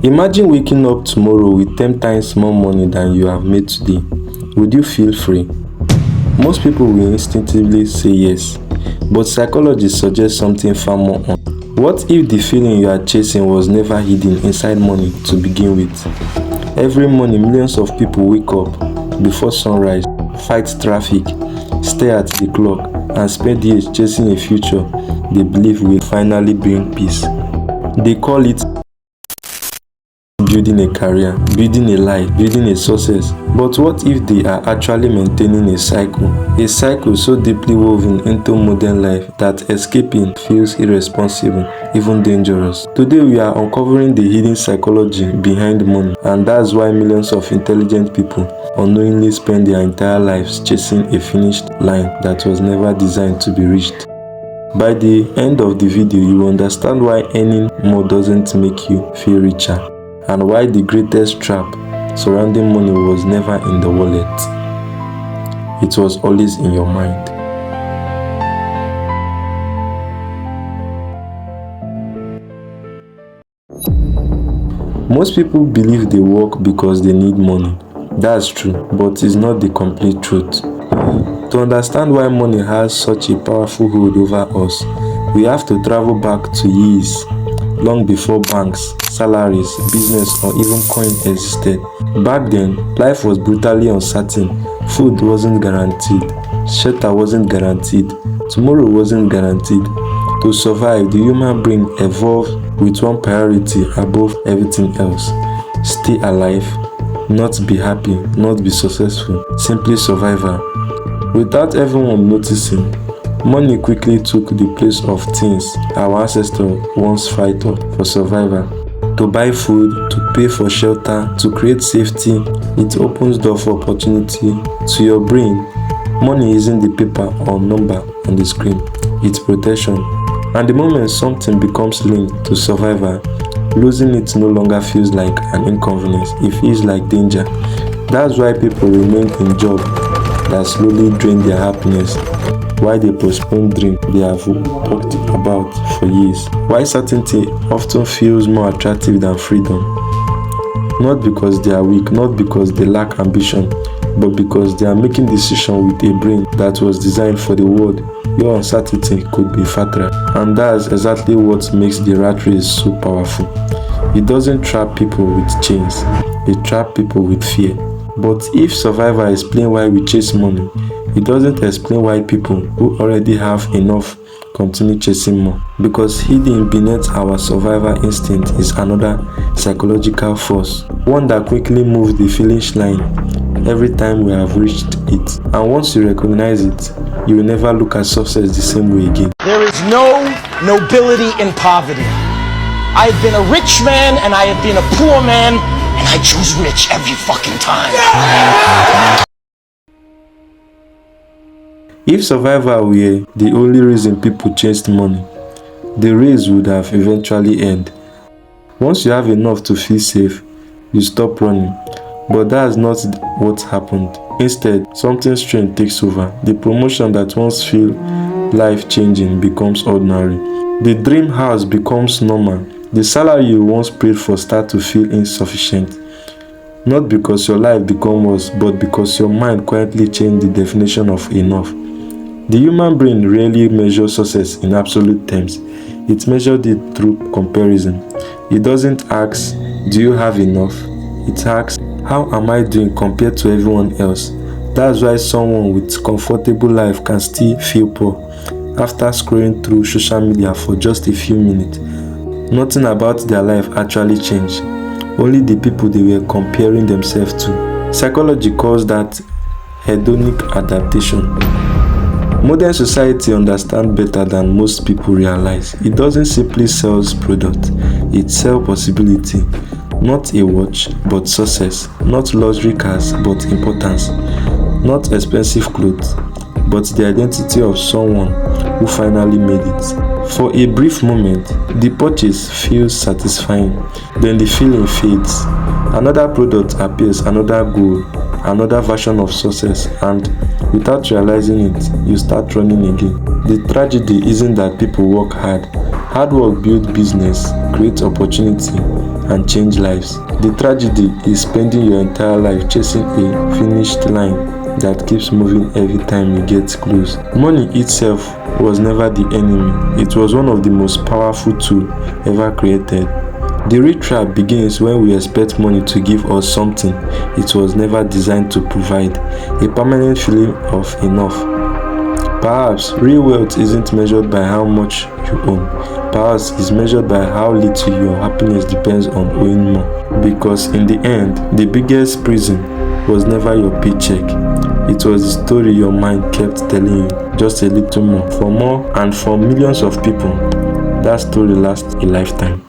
Imagine waking up tomorrow with 10 times more money than you have made today. Would you feel free? Most people will instinctively say yes, but psychology suggests something far more on. What if the feeling you are chasing was never hidden inside money to begin with? Every morning, millions of people wake up before sunrise, fight traffic, stare at the clock, and spend years chasing a future they believe will finally bring peace. They call it building a career, building a life, building a success. But what if they are actually maintaining a cycle so deeply woven into modern life that escaping feels irresponsible, even dangerous? Today we are uncovering the hidden psychology behind money, and that's why millions of intelligent people unknowingly spend their entire lives chasing a finished line that was never designed to be reached. By the end of the video, you will understand why earning more doesn't make you feel richer, and why the greatest trap surrounding money was never in the wallet. It was always in your mind. Most people believe they work because they need money. That's true, but it's not the complete truth. To understand why money has such a powerful hold over us, we have to travel back to years long before banks, salaries, business, or even coin existed. Back then, life was brutally uncertain. Food wasn't guaranteed, shelter wasn't guaranteed, tomorrow wasn't guaranteed. To survive, the human brain evolved with one priority above everything else: stay alive, not be happy, not be successful, simply survival. Without everyone noticing, money quickly took the place of things our ancestors once fought for survival. To buy food, to pay for shelter, to create safety, it opens door for opportunity. To your brain, money isn't the paper or number on the screen, it's protection. And the moment something becomes linked to survival, losing it no longer feels like an inconvenience, it feels like danger. That's why people remain in jobs that slowly drain their happiness, why they postpone dreams they have talked about for years, why certainty often feels more attractive than freedom. Not because they are weak, not because they lack ambition, but because they are making decisions with a brain that was designed for the world where uncertainty could be fatal. And that's exactly what makes the rat race so powerful. It doesn't trap people with chains, it traps people with fear. But if survival explains why we chase money, it doesn't explain why people who already have enough continue chasing more. Because hidden beneath our survival instinct is another psychological force, one that quickly moves the finish line every time we have reached it. And once you recognize it, you will never look at success the same way again. There is no nobility in poverty. I have been a rich man and I have been a poor man, and I choose rich every fucking time. If survival were the only reason people chased money, the race would have eventually ended. Once you have enough to feel safe, you stop running. But that's not what happened. Instead, something strange takes over. The promotion that once felt life-changing becomes ordinary. The dream house becomes normal. The salary you once prayed for starts to feel insufficient. Not because your life becomes worse, but because your mind quietly changed the definition of enough. The human brain rarely measures success in absolute terms. It measures it through comparison. It doesn't ask, do you have enough? It asks, how am I doing compared to everyone else? That's why someone with comfortable life can still feel poor after scrolling through social media for just a few minutes. Nothing about their life actually changed. Only the people they were comparing themselves to. Psychology calls that hedonic adaptation. Modern society understands better than most people realize. It doesn't simply sell product, it sells possibility. Not a watch, but success. Not luxury cars, but importance. Not expensive clothes, but the identity of someone who finally made it. For a brief moment, the purchase feels satisfying, then the feeling fades. Another product appears, another goal, another version of success, and without realizing it, you start running again. The tragedy isn't that people work hard. Hard work builds business, creates opportunity, and change lives. The tragedy is spending your entire life chasing a finished line that keeps moving every time you get close. Money itself was never the enemy. It was one of the most powerful tools ever created. The real trap begins when we expect money to give us something it was never designed to provide, a permanent feeling of enough. Perhaps real wealth isn't measured by how much you own. Perhaps it's measured by how little your happiness depends on owing more. Because in the end, the biggest prison was never your paycheck. It was the story your mind kept telling you, just a little more. For more, and for millions of people, that story lasts a lifetime.